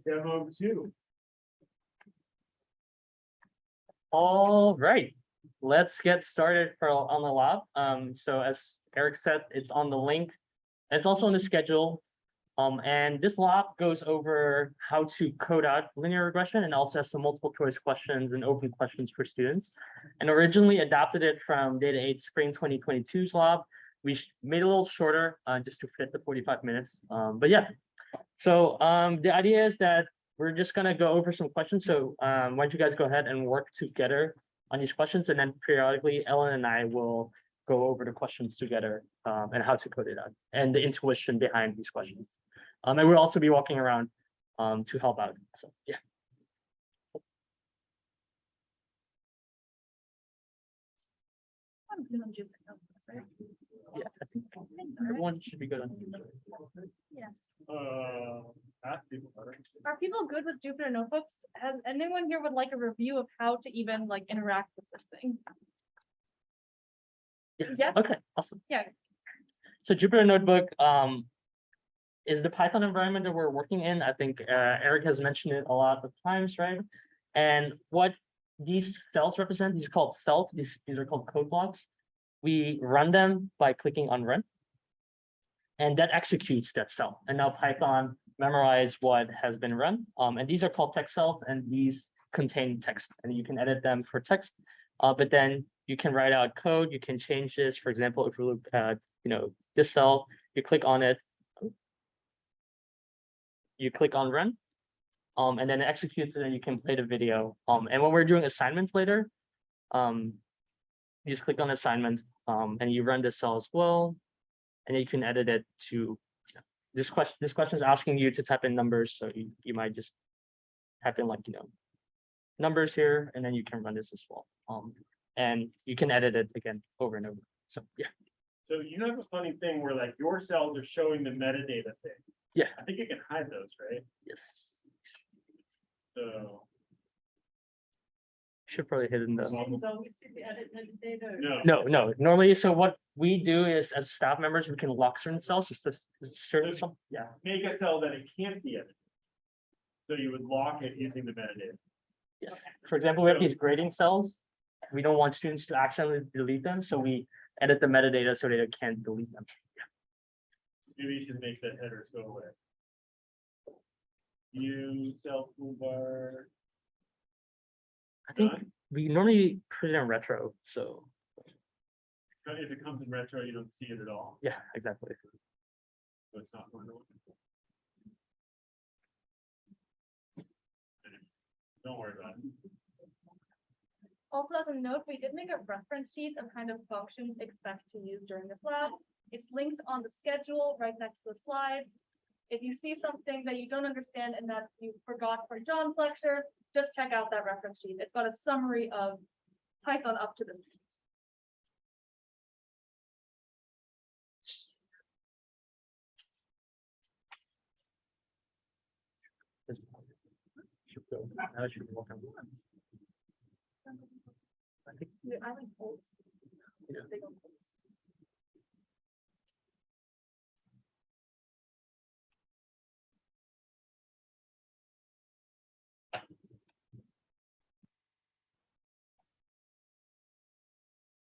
Demo 2. All right, let's get started on the lab. So as Eric said, it's on the link. It's also on the schedule. And this lab goes over how to code out linear regression and also has some multiple choice questions and open questions for students. And originally adapted it from Data 8 Spring 2022's lab. We made it a little shorter just to fit the 45 minutes. But yeah, so the idea is that we're just gonna go over some questions. So why don't you guys go ahead and work together on these questions, and then periodically Ellen and I will go over the questions together and how to code it out and the intuition behind these questions. And we'll also be walking around to help out. So yeah. Yeah, I think everyone should be good on. Yes. Are people good with Jupyter notebooks? Has anyone here would like a review of how to even like interact with this thing? Yeah. Okay. Awesome. Yeah. So Jupyter Notebook is the Python environment that we're working in. I think Eric has mentioned it a lot of times, right? And what these cells represent, these are called cells. These are called code blocks. We run them by clicking on run, and that executes that cell. And now Python memorize what has been run. And these are called text cells, and these contain text, and you can edit them for text. But then you can write out code. You can change this. For example, if we look at this cell, you click on it. You click on run, and then it executes it, and you can play the video. And when we're doing assignments later, you just click on assignment, and you run this cell as well, and then you can edit it to this question. This question is asking you to type in numbers, so you might just type in numbers here, and then you can run this as well. And you can edit it again over and over. So yeah. So you have a funny thing where like your cells are showing the metadata thing. Yeah. I think you can hide those, right? Yes. So should probably hit in the. So we see the edit metadata. No. No. Normally, so what we do is as staff members, we can lock certain cells just to certain some. Yeah. Make a cell that it can't be edited. So you would lock it using the metadata. Yes. For example, we have these grading cells. We don't want students to accidentally delete them, so we edit the metadata so that it can't delete them. Maybe you should make that header go away. View cell toolbar. I think we normally put it in retro, so. If it comes in retro, you don't see it at all. Yeah, exactly. So it's not going to. Don't worry about it. Also, as a note, we did make a reference sheet of kind of functions expect to use during this lab. It's linked on the schedule right next to the slides. If you see something that you don't understand and that you forgot for John's lecture, just check out that reference sheet. It's got a summary of Python up to this point. I should walk on. I think I like polls. Yeah. Big on polls.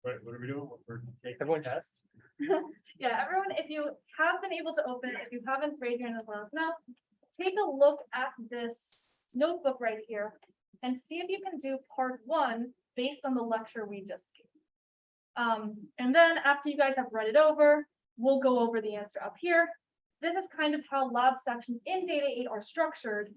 Right, what are we doing? We're taking Everyone test. Yeah, everyone, if you have been able to open, if you haven't, raise your hand and let us know. Take a look at this notebook right here and see if you can do part 1 based on the lecture we just gave. And then after you guys have read it over, we'll go over the answer up here. This is kind of how lab sections in Data 8 are structured.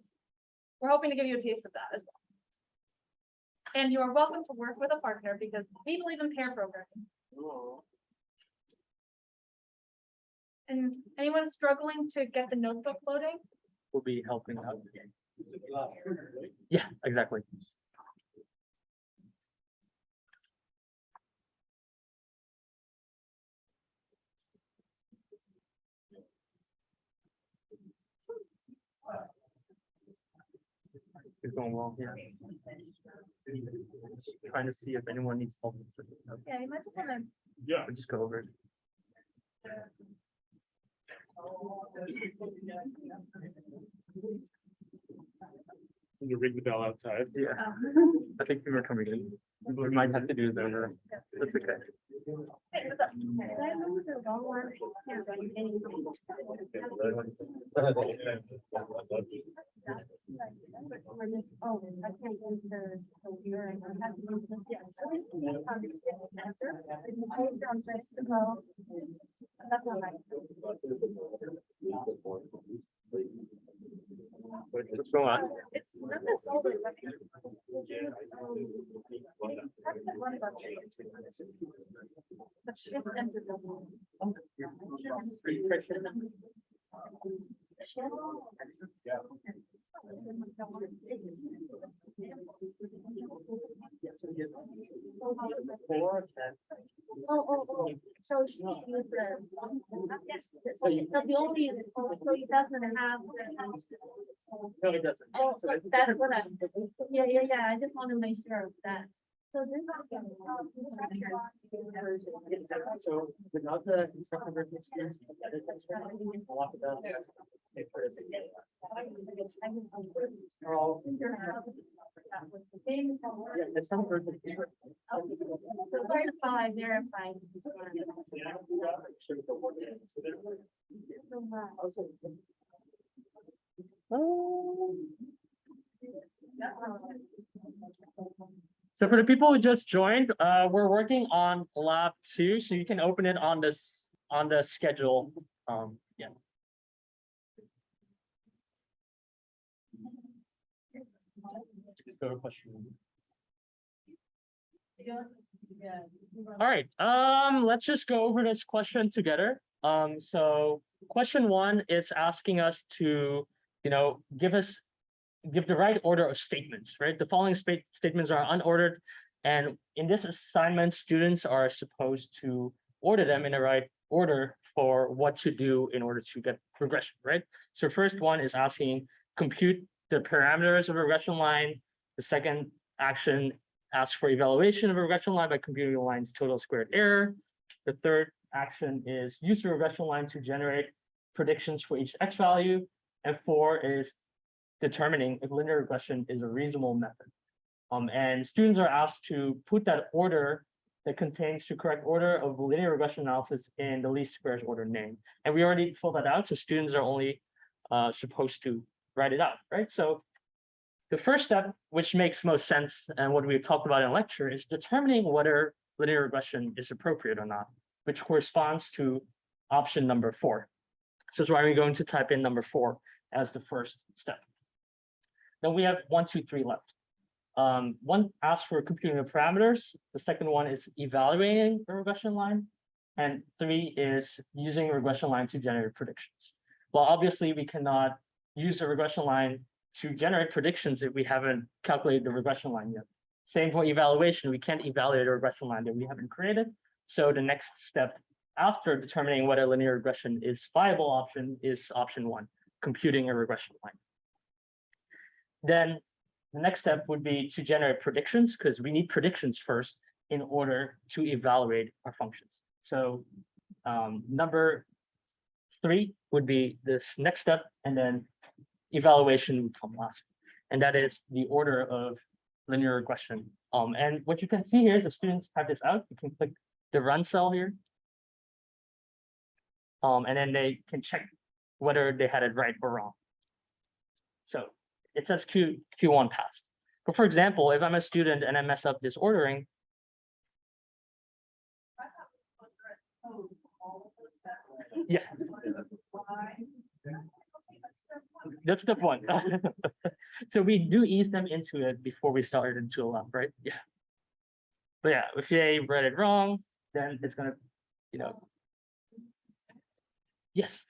We're hoping to give you a taste of that as well. And you are welcome to work with a partner because we believe in pair programming. Oh. And anyone struggling to get the notebook loading? we'll be helping out. Yeah, exactly. It's going well, yeah. Trying to see if anyone needs help. Yeah, you might just want to. Yeah. We'll just go over it. to ring the bell outside. Yeah, I think we were coming in. We might have to do that. That's okay. Hey, what's up? Did I move the wrong one? Here, but you can- Oh, I can't use the computer. I have to use the- yeah. That's not right. What's going on? It's not that solid. But shift entered the wall. So she used the. So the only, so he doesn't have. No, it doesn't. Oh, so that's what I, yeah, I just want to make sure of that. So this. So without the constructive version experience, a lot about it. Are all. Yeah, there's some version. So verify. So for the people who just joined, we're working on lab 2, so you can open it on this on the schedule. Yeah. Just go to question 1. All right, let's just go over this question together. So question 1 is asking us to, give the right order of statements, right? The following statements are unordered, and in this assignment, students are supposed to order them in the right order for what to do in order to get regression, right? So first one is asking compute the parameters of a regression line. The second action asks for evaluation of a regression line by computing the line's total squared error. The third action is use the regression line to generate predictions for each x value. And 4 is determining if linear regression is a reasonable method. And students are asked to put that order that contains the correct order of linear regression analysis in the least squares order name. And we already filled that out, so students are only supposed to write it out, right? So the first step, which makes most sense, and what we've talked about in lecture, is determining whether linear regression is appropriate or not, which corresponds to option number 4. So that's why we're going to type in number 4 as the first step. Then we have 1, 2, 3 left. 1 asks for computing the parameters. The second one is evaluating the regression line. And 3 is using a regression line to generate predictions. Well, obviously, we cannot use a regression line to generate predictions if we haven't calculated the regression line yet. Same for evaluation. We can't evaluate a regression line that we haven't created. So the next step after determining whether linear regression is viable option is option 1, computing a regression line. Then the next step would be to generate predictions, because we need predictions first in order to evaluate our functions. So number 3 would be this next step, and then evaluation would come last. And that is the order of linear regression. And what you can see here is if students type this out, you can click the run cell here. And then they can check whether they had it right or wrong. So it says Q1 passed. But for example, if I'm a student and I mess up this ordering, yeah, that's step 1. So we do ease them into it before we start into a lab, right? Yeah. But yeah, if they read it wrong, then it's gonna, yes.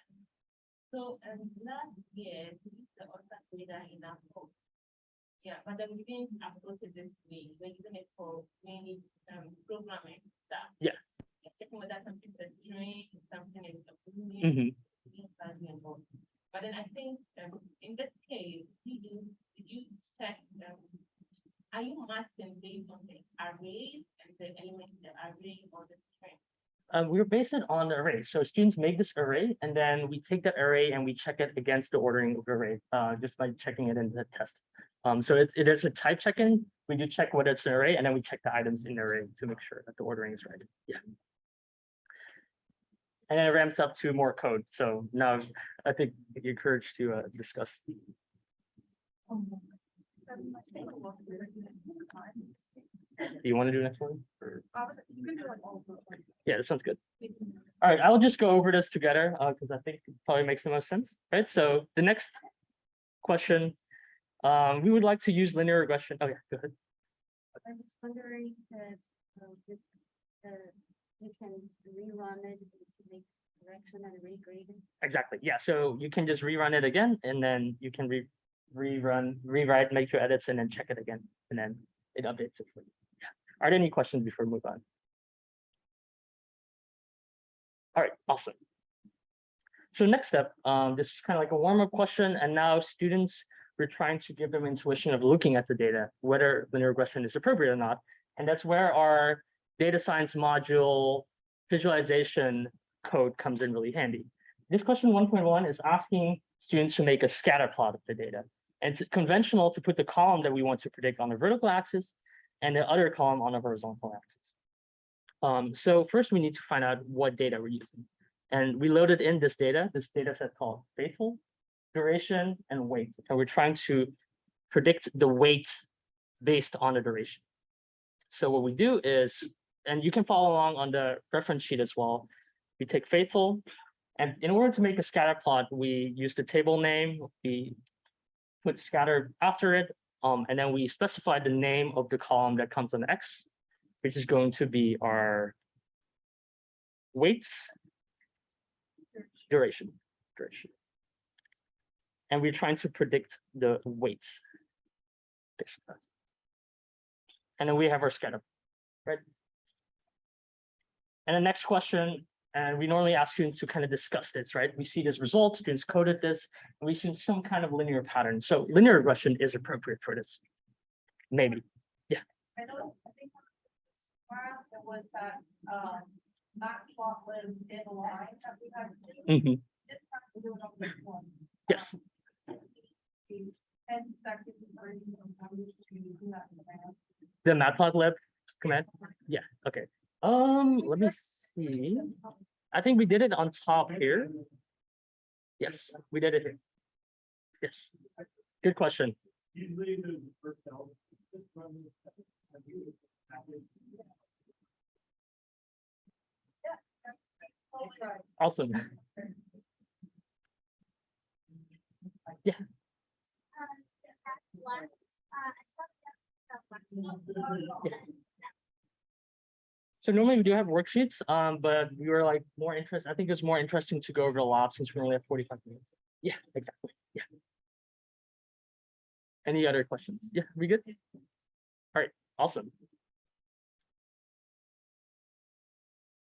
So, last year, we used the OSA data in our code. Yeah, but then we didn't approach it this way. We're using it for mainly programming stuff. Yeah. Checking whether something is a string, something is a boolean, Mhm. But then I think in this case, did you check are you matching based on the arrays and the elements in the array or the string? We were based it on the array. So students make this array and then we take that array and we check it against the ordering of the array, just by checking it in the test. So there's a type check-in. We do check whether it's an array and then we check the items in the array to make sure that the ordering is right. Yeah. And then it ramps up to more code. So now I think you're encouraged to discuss. Do you want to do next one? Or- Yeah, that sounds good. All right, I'll just go over this together because I think it probably makes the most sense, right? So the next question, we would like to use linear regression. Oh yeah, go ahead. I was wondering that you can rerun it to make correction and regrade it. Exactly. Yeah. So you can just rerun it again, and then you can rewrite, make your edits, and then check it again, and then it updates it for you. Yeah. Are there any questions before we move on? All right. Awesome. So next step, this is kind of like a warm-up question, and now students, we're trying to give them intuition of looking at the data, whether linear regression is appropriate or not, and that's where our data science module visualization code comes in really handy. This question 1.1 is asking students to make a scatter plot of the data. And it's conventional to put the column that we want to predict on the vertical axis and the other column on the horizontal axis. So first we need to find out what data we're using. And we loaded in this data set called faithful, duration, and weight. And we're trying to predict the weight based on the duration. So what we do is, and you can follow along on the reference sheet as well. We take faithful, and in order to make a scatter plot, we use the table name, we put scatter after it, and then we specify the name of the column that comes on X, which is going to be our weights, duration. And we're trying to predict the weights. And then we have our scatter, right? And the next question, and we normally ask students to kind of discuss this, right? We see this result, students coded this, and we see some kind of linear pattern. So linear regression is appropriate for this. Maybe. I know, I think there was that, not plot live in a line that we had to do. Mhm. Just have to do it on this one. Yes. 10 seconds version of how we should do that in the past. The matplotlib command. Yeah. Okay. Let me see. I think we did it on top here. Yes, we did it here. Yes. Good question. Usually the first cell, just run this, and you have it. I'll try. Awesome. Yeah. So normally we do have worksheets, but we were like more interested. I think it's more interesting to go over the lab since we only have 45 minutes. Yeah, exactly. Yeah. Any other questions? Yeah, we good? All right, awesome.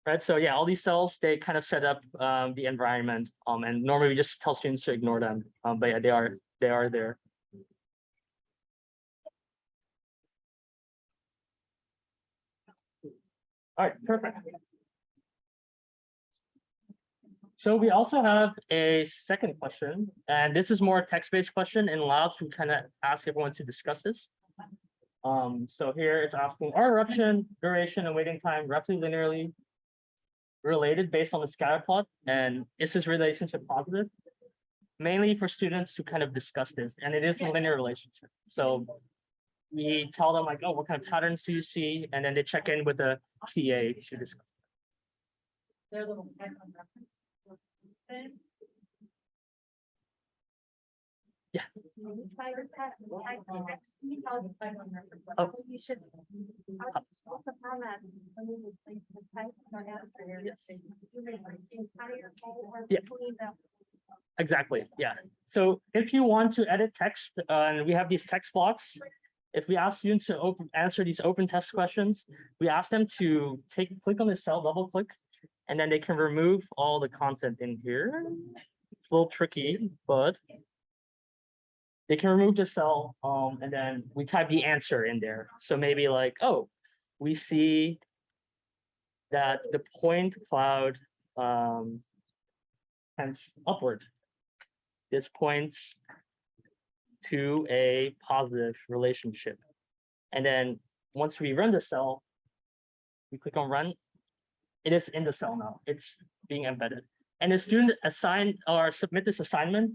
Right, so yeah, all these cells, they kind of set up the environment, and normally we just tell students to ignore them, but yeah, they are there. All right, perfect. So we also have a second question, and this is more a text-based question. In labs, we kind of ask everyone to discuss this. So here it's asking, are eruption, duration, and waiting time roughly linearly related based on the scatter plot? And is this relationship positive? Mainly for students to kind of discuss this, and it is a linear relationship. So we tell them like, oh, what kind of patterns do you see? And then they check in with the TA to discuss. There's a little icon reference. Yeah. Oh, you should. Also comment. Yes. Entire. Yeah. Exactly. Yeah. So if you want to edit text, and we have these text blocks, if we ask students to answer these open text questions, we ask them to click on the cell, double click, and then they can remove all the content in here. It's a little tricky, but they can remove the cell, and then we type the answer in there. So maybe like, oh, we see that the point cloud tends upward. This points to a positive relationship. And then once we run the cell, we click on run. It is in the cell now. It's being embedded. And the student assign or submit this assignment.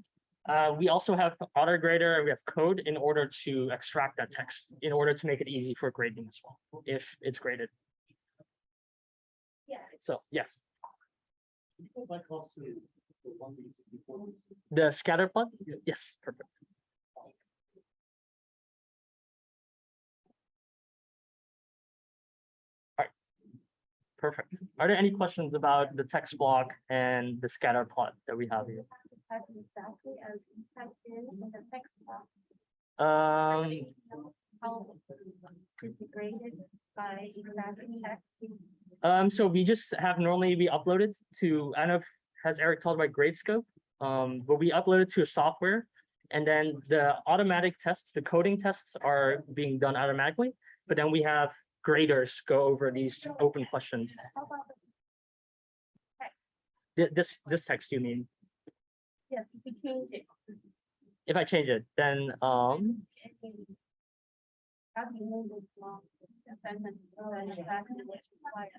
We also have autograder and we have code in order to extract that text in order to make it easy for grading as well, if it's graded. Yeah. So yeah. The scatter plot? Yes, perfect. All right, perfect. Are there any questions about the text block and the scatter plot that we have here? Type exactly as you typed in the text box. Um, How could be graded by exactly text. so we just have normally we upload it to, I don't know if has Eric told about Gradescope, but we upload it to a software and then the automatic tests, the coding tests are being done automatically, but then we have graders go over these open questions. How about the text? This text you mean? Yes, if you change it. If I change it, then How do you move it from the sentence to exactly what's required?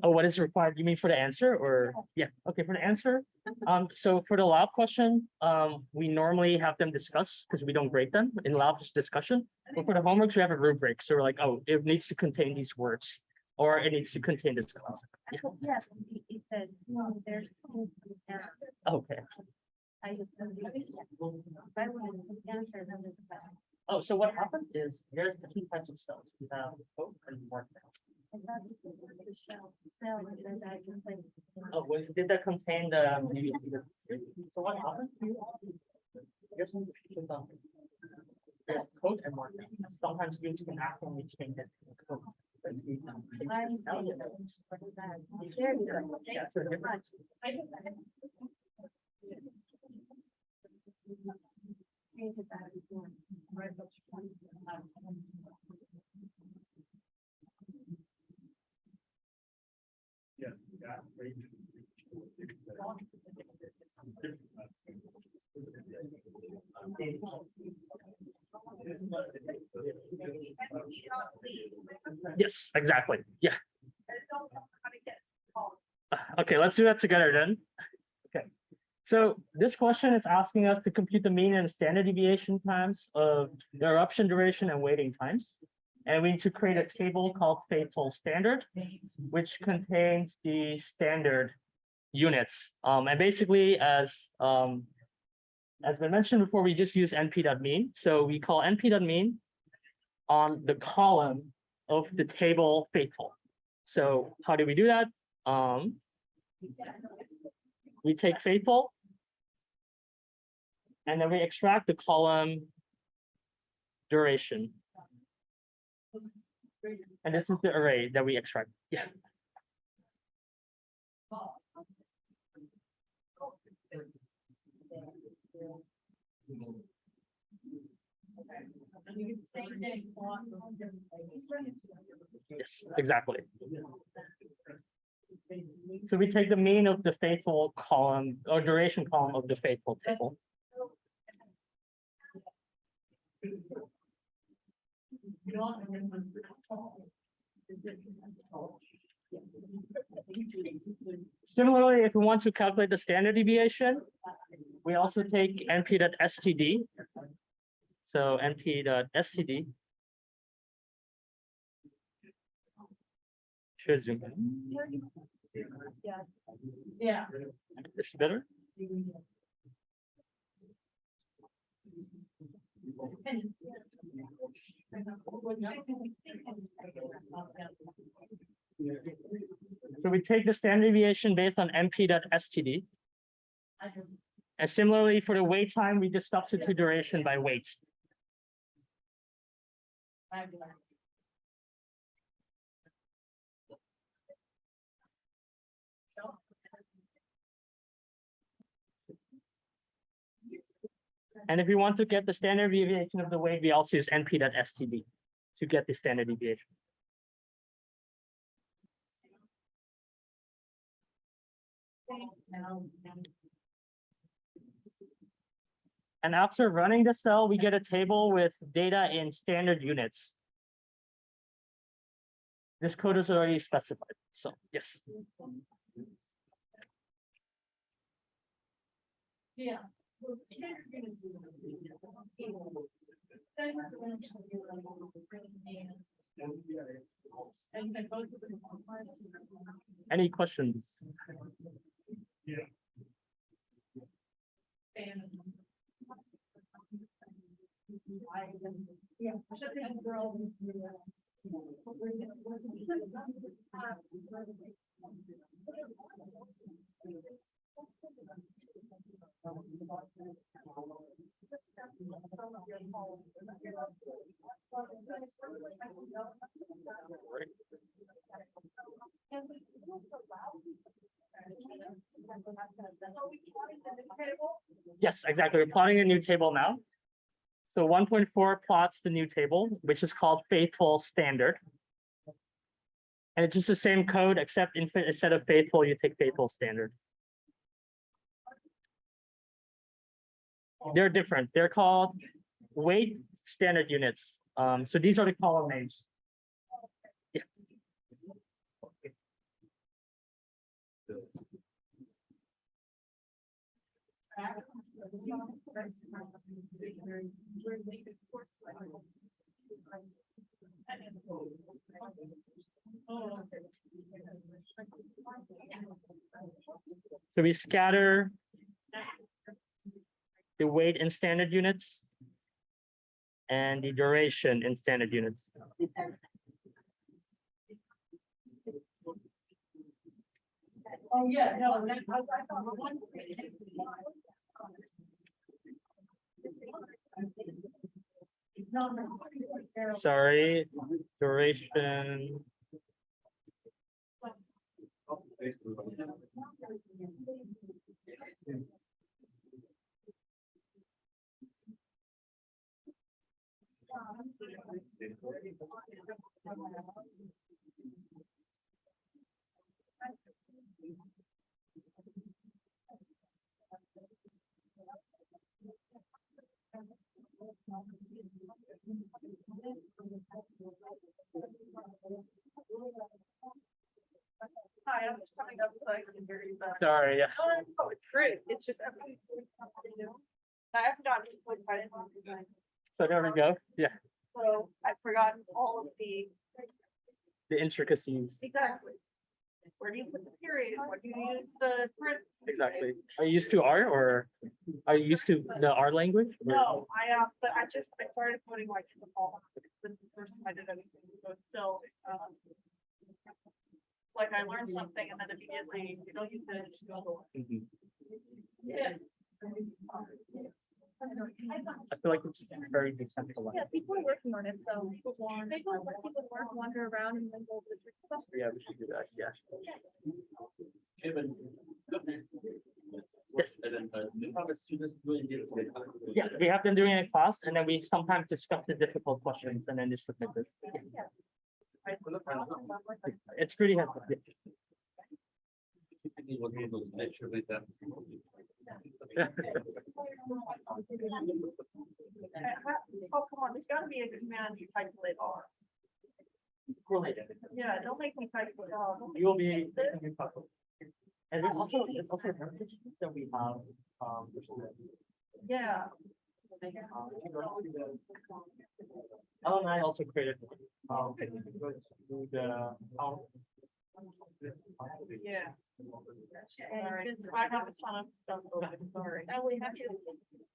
oh, what is required? You mean for the answer or yeah, okay, for the answer. So for the lab question, we normally have them discuss because we don't grade them in lab discussion. But for the homeworks, we have a rubric. So we're like, oh, it needs to contain these words or it needs to contain this concept. Yeah. Yes, it says, no, there's. Okay. I just. If I would have answered, then it's better. Oh, so what happened is there's the two types of cells. We have hope and markdown. I thought it was the shell, cell, and then I just like. Oh, well, did that contain the so what happened? Here's some there's code and markdown. Sometimes students can accidentally change it to code. I'm saying that. There you go. Yeah, so different. Change it back to one. Yeah. Yes, exactly. Yeah. Okay, let's do that together then. Okay. So this question is asking us to compute the mean and standard deviation times of the eruption duration and waiting times. And we need to create a table called faithful standard, which contains the standard units. And basically, as been mentioned before, we just use np.mean. So we call np.mean on the column of the table faithful. So how do we do that? We take faithful, and then we extract the column duration. And this is the array that we extract. Yeah. Yes, exactly. So we take the mean of the faithful column or duration column of the faithful table. Similarly, if we want to calculate the standard deviation, we also take np.std. So np.std. Should zoom in. Yeah. This is better. So we take the standard deviation based on np.std. And similarly for the wait time, we just substitute duration by wait. And if we want to get the standard deviation of the wait, we also use np.std to get the standard deviation. And after running the cell, we get a table with data in standard units. This code is already specified, so yes. Yeah. Any questions? Yes, exactly. We're plotting a new table now. So 1.4 plots the new table, which is called faithful standard. And it's just the same code, except instead of faithful, you take faithful standard. They're different. They're called weight standard units. So these are the column names. Yeah. So we scatter the weight in standard units and the duration in standard units. Oh, yeah, no, I thought one. Sorry, duration. Hi, I'm just coming up so I can hear you better. Sorry, yeah. Oh, it's great. It's just everything. I haven't gotten to the point So there we go. Yeah, so I've forgotten all of the, the intricacies. exactly. Where do you put the period? Where do you use the parentheses? Exactly. Are you used to R or are you used to the R language? or- No, but I started putting like the fall. The first time I did anything, so it's still, like I learned something and then immediately you don't use it, it just goes away. Mhm. Yeah. I feel like it's very decentralized. Yeah, people are working on it, so maybe we'll let people work, wander around and then go to the trick question. Yeah, we should do that. Yeah. Kevin. Yes. And then, you have a student doing it. Yeah, we have them doing it in class and then we sometimes discuss the difficult questions and then just submit it. It's pretty helpful. Yeah. Lecture with them. Oh, come on, there's gotta be a command you calculate R. Related. Yeah, don't make me calculate R. You will be. And there's also, it's also that we have, Yeah. Ellen and I also created, through the, Yeah. Sorry, I have a ton of stuff open, sorry. Oh, we have to,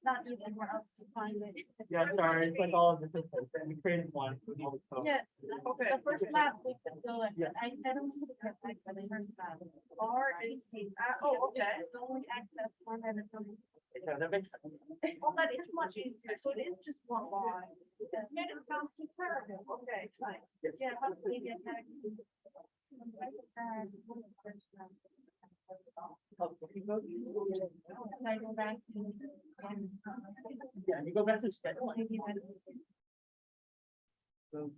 not even where else to find it. yeah, sorry, it's like all of the systems, and we created one. with all the code. Yes, Okay. the first lab we could go and Yeah. I don't see the like when I heard about it. R-A-T, oh, okay. The only access one and it's only. Yeah, that makes sense. Well, that is much easier, so it is just one line. And it sounds too terrible, okay, fine. Yeah, hopefully get that. I go back to. Yeah, you go back to schedule. So,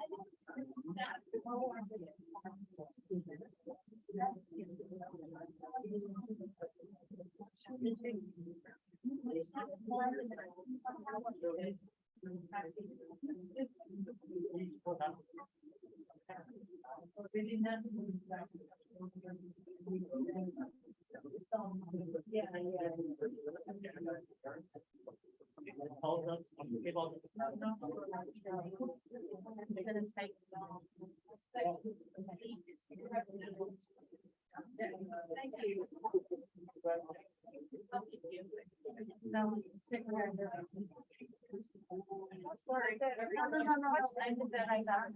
Sorry. No. I did that. I got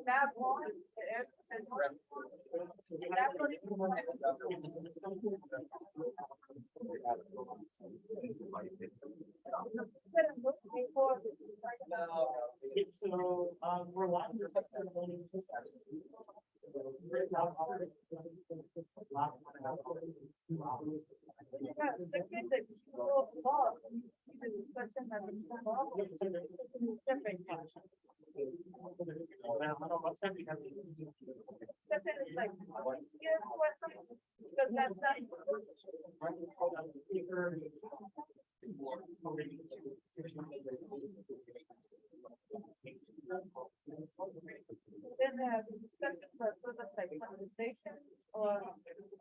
that one. So, we're live.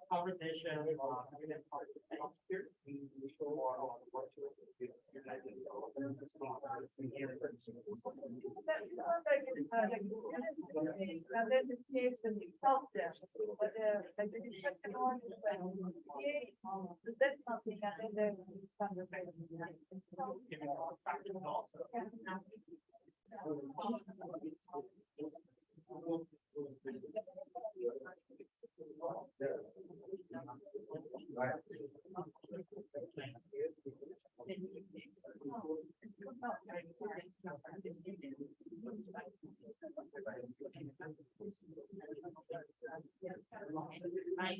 Conversation or Conversation. I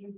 would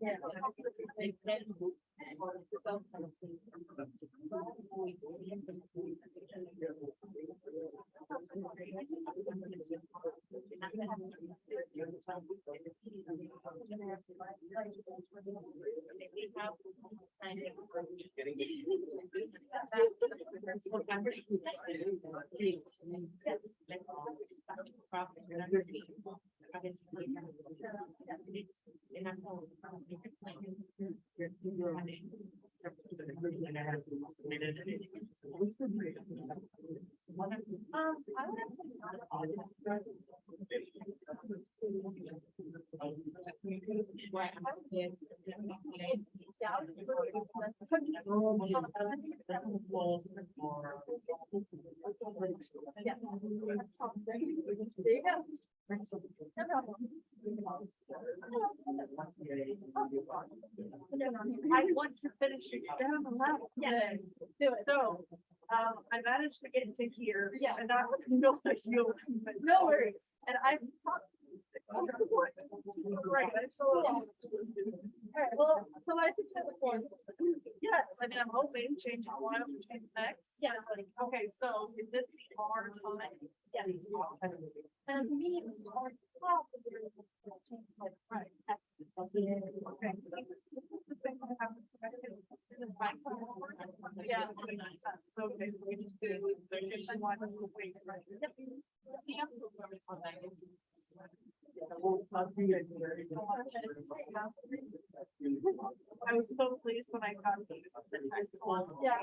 Yeah. There you go. No problem. I want to finish it down the line. Yeah, do it. So, I managed to get to here. Yeah. And I no idea. No worries. And I. Right. All right. Well, so I think that's the point. Yes. I mean, I'm hoping change one, change next. Yeah. Okay, so is this our time? Yeah. And me, our top. Right. Okay. Yeah. So okay, so we just do. I was so pleased when I got these. Yeah.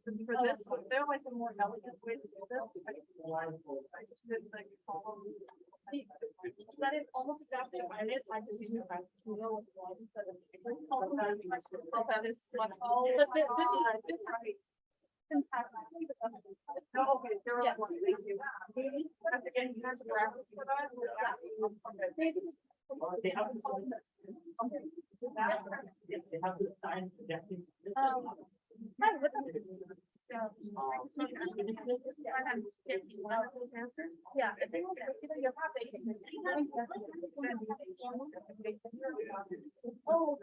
For this, one, they're like a more elegant way to do this. I just did like follow. That is almost exactly what it is. I just need to have to know what instead of. Oh, that is what all. But this is right. No, okay, there are. Thank you. Again, you have to graphic for that. They have to sign. Yeah. Oh,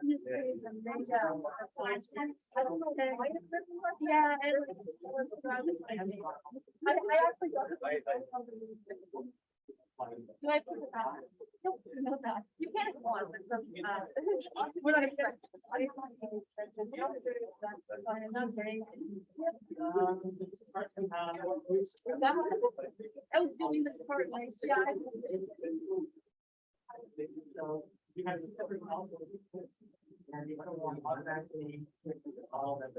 yeah. I actually got it. Do I put it out? No, that. You can't go on, but we're not expecting. I was doing this part, like, yeah. So you have separate households, and the other one automatically all that.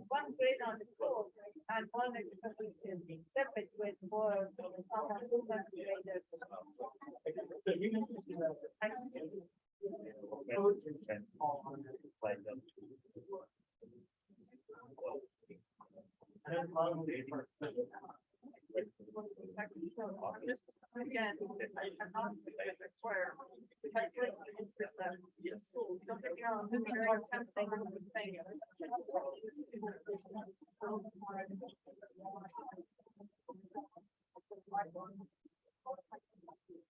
One grade on the floor and one is separate with more. So you can just do that. And then probably for. Again, I'm not I swear. Yes. Don't get me wrong, this is more tempting than the thing.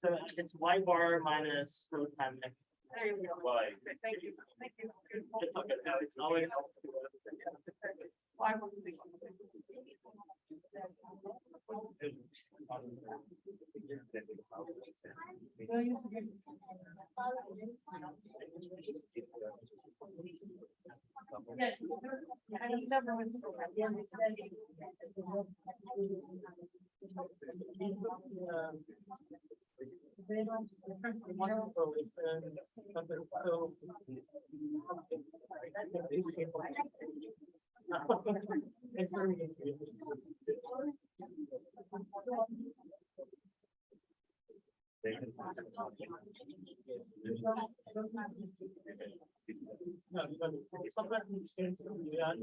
So it's Y bar minus road time. There you go. Why? Thank you. Thank you. It's always. Why would we? I never went so bad. It's very interesting. No, because sometimes you stand still, you got-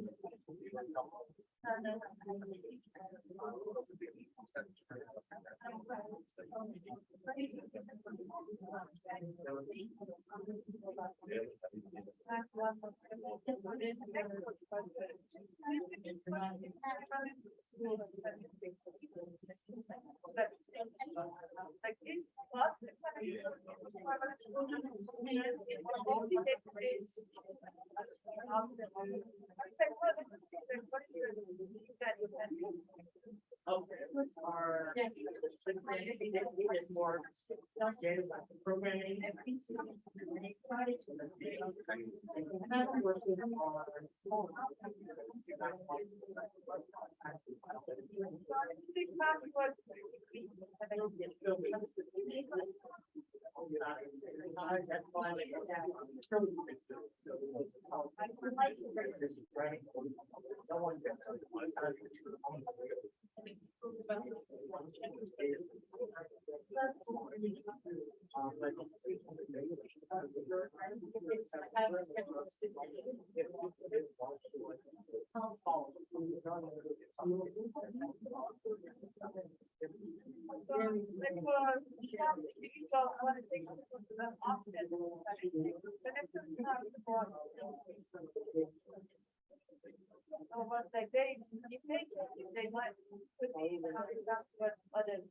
Are is more data about the programming and that's why was like, they might. But others.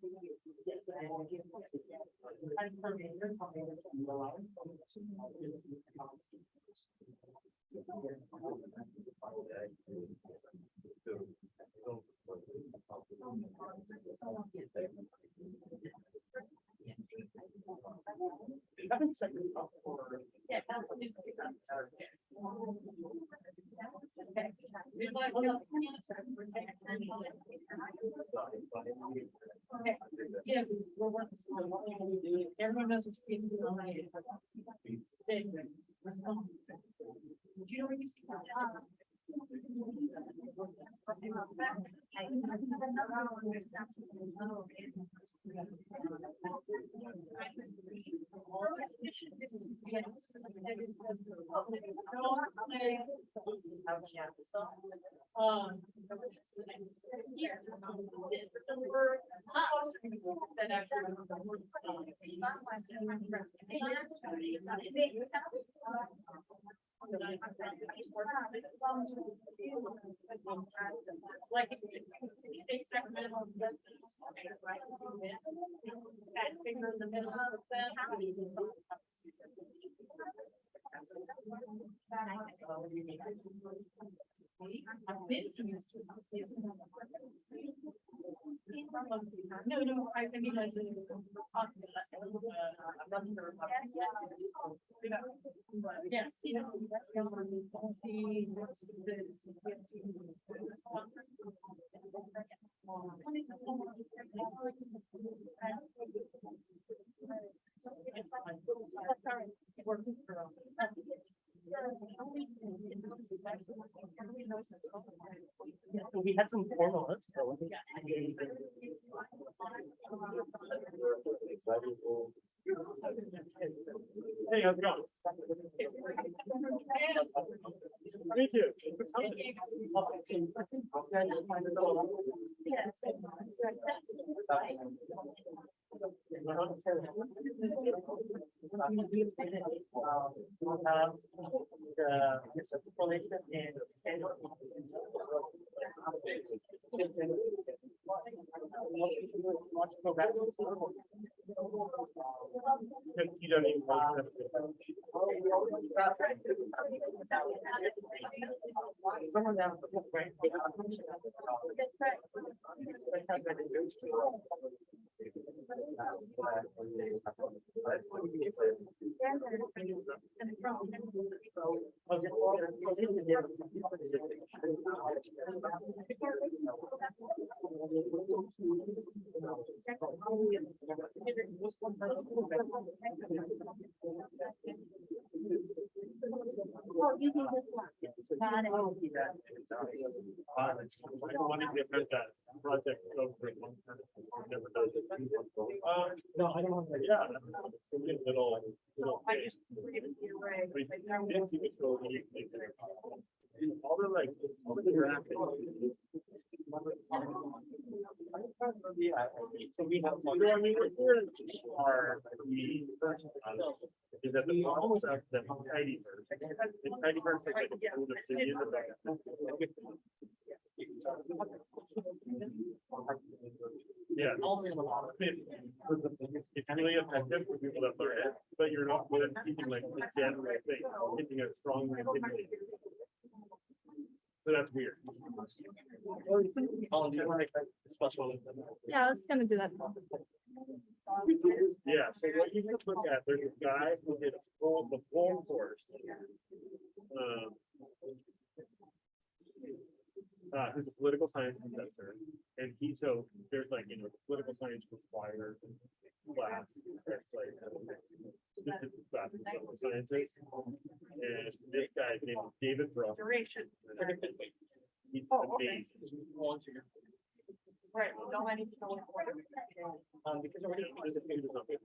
Yeah, that's what it's about. Okay. Yeah. Everyone knows what skates are like. Do you know where you see that? Like, it's Sacramento. That finger in the middle of the. I've been to no, I mean, as in. Yeah, see. Yeah, so we had some formal lists. Hey, how's it going? Me too. You don't even want to. Someone down. Oh, using this one. Got it. I wanted to get that project over it one time. Never done it. No, I don't have that. Yeah. Little. I just give it to you, right? All the like, all the graphics. Yeah, so we have. I mean, are we is that the almost have the tidy version. The tidy version is like a full decision about. Yeah. It's really effective for people that learn it, but you're not good at teaching like the general thing, teaching a strong opinion. So that's weird. Oh, do you want to make that special? Yeah, I was gonna do that. Yeah, so what you should look at, there's a guy who did the full course. Who's a political science professor, and so there's like, political science required class, that's like, this is class in political sciences. And this guy named David Brooks. Duration. He's Oh, okay. amazing. Right, don't I need to know. Because already there's a page of something.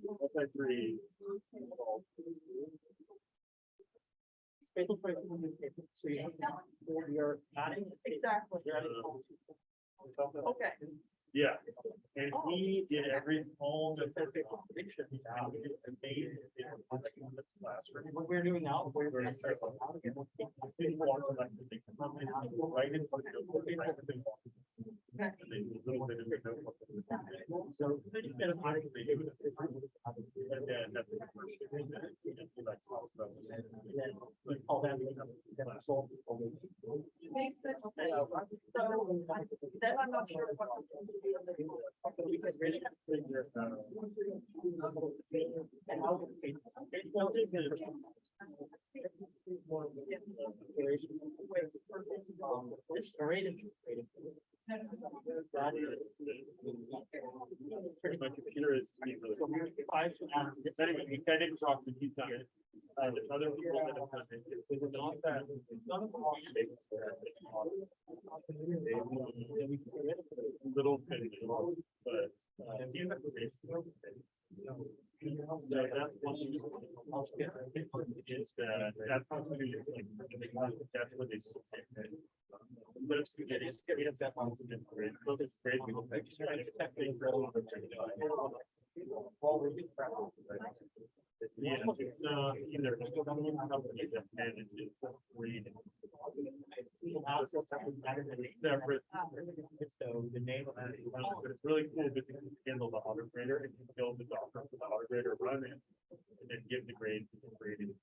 Multi-three. So you're adding. Exactly. You're adding. Okay. Yeah, and he did every all the physical prediction. Amazing. classroom. What we're doing now, We're gonna try to- Students want to like to think about it, right in front of them, what they like to think. And they do a little bit of their notebook. So they just get a time to do it. And then that's the first thing that you know, you like talk about. Like all that. I'm not sure what. My computer is being really. Anyway, we kind of talked to he's done it. The other people that have done it, it's not that, it's not a little bit, but. So that's one is that that's how we use like that's what they say. But it's good, it's good, it's that one is great. So it's great. We look like it's trying to technically grow over time. Yeah, either government company that manages reading. Separate. So the name of that, but it's really cool because you can handle the auto grader and you build the docker for the auto grader, run it, and then give the grade to the grading.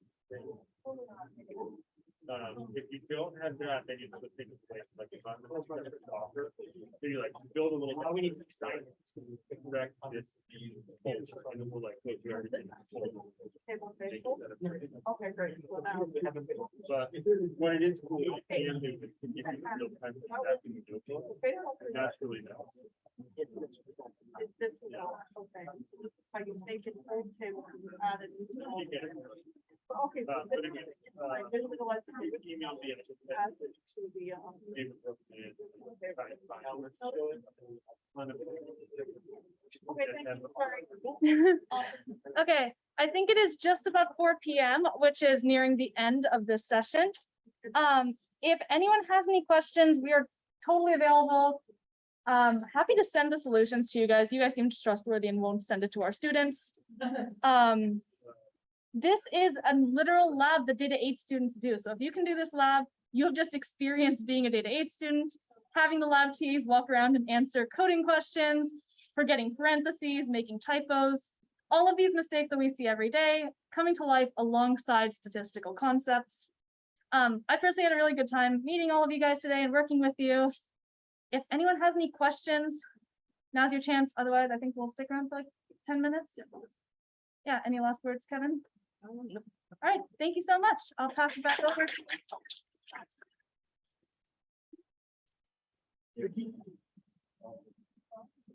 If you don't have that, then you have to take a place like if I'm a docker, so you like build a little, how we need to sign to correct this. And we'll like go through everything. Okay, great. But what it is cool, you can do is you can real time feedback in the notebook. And that's really nice. I can take it old table and add it. You get it. Okay. But again, email me and just Add it to the, name it broken in. Okay, thank you. Sorry. Okay, I think it is just about 4 p.m., which is nearing the end of this session. If anyone has any questions, we are totally available. Happy to send the solutions to you guys. You guys seem trustworthy and won't send it to our students. This is a literal lab that Data 8 students do. So if you can do this lab, you have just experienced being a Data 8 student, having the lab teeth walk around and answer coding questions, forgetting parentheses, making typos, all of these mistakes that we see every day coming to life alongside statistical concepts. I personally had a really good time meeting all of you guys today and working with you. If anyone has any questions, now's your chance. Otherwise, I think we'll stick around for like 10 minutes. Yeah, any last words, Kevin? All right, thank you so much. I'll pass it back over.